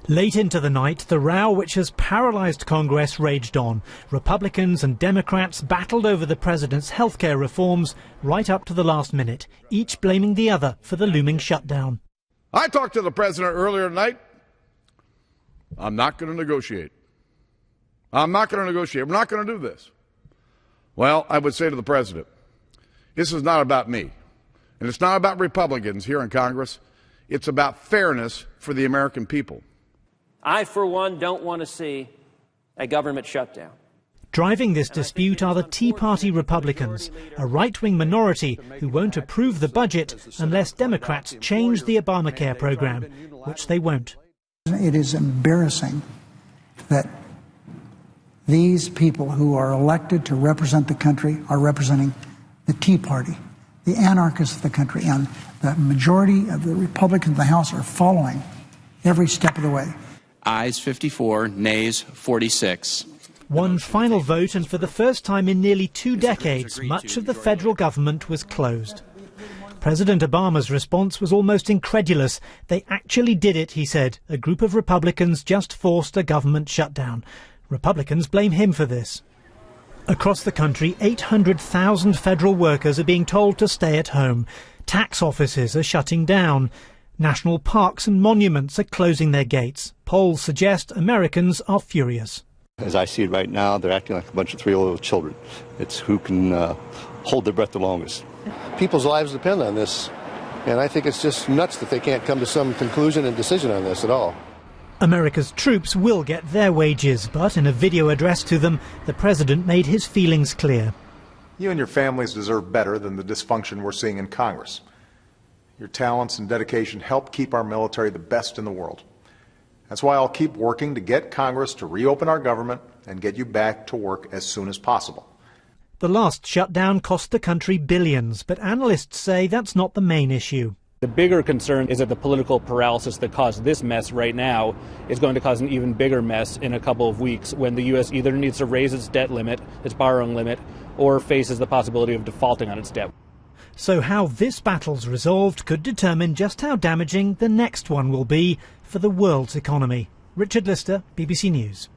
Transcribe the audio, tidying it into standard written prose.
Late into the night, the row which has paralysed Congress raged on. Republicans and Democrats battled over the president's healthcare reforms right up to the last minute, each blaming the other for the looming shutdown. I talked to the president earlier tonight. I'm not going to negotiate. I'm not going to negotiate. We're not going to do this. Well, I would say to the president, this is not about me. And it's not about Republicans here in Congress. It's about fairness for the American people. I, for one, don't want to see a government shutdown. Driving this dispute are the Tea Party Republicans, a right-wing minority who won't approve the budget unless Democrats change the Obamacare program, which they won't. It is embarrassing that these people who are elected to represent the country are representing the Tea Party, the anarchists of the country, and the majority of the Republicans in the House are following every step of the way. Ayes 54, nays 46. One final vote, and for the first time in nearly 2 decades, much of the federal government was closed. President Obama's response was almost incredulous. They actually did it, he said. A group of Republicans just forced a government shutdown. Republicans blame him for this. Across the country, 800,000 federal workers are being told to stay at home. Tax offices are shutting down. National parks and monuments are closing their gates. Polls suggest Americans are furious. As I see it right now, they're acting like a bunch of 3-year-old children. It's who can hold their breath the longest. People's lives depend on this, and I think it's just nuts that they can't come to some conclusion and decision on this at all. America's troops will get their wages, but in a video address to them, the president made his feelings clear. You and your families deserve better than the dysfunction we're seeing in Congress. Your talents and dedication help keep our military the best in the world. That's why I'll keep working to get Congress to reopen our government and get you back to work as soon as possible. The last shutdown cost the country billions, but analysts say that's not the main issue. The bigger concern is that the political paralysis that caused this mess right now is going to cause an even bigger mess in a couple of weeks when the U.S. either needs to raise its debt limit, its borrowing limit, or faces the possibility of defaulting on its debt. So how this battle's resolved could determine just how damaging the next one will be for the world's economy. Richard Lister, BBC News.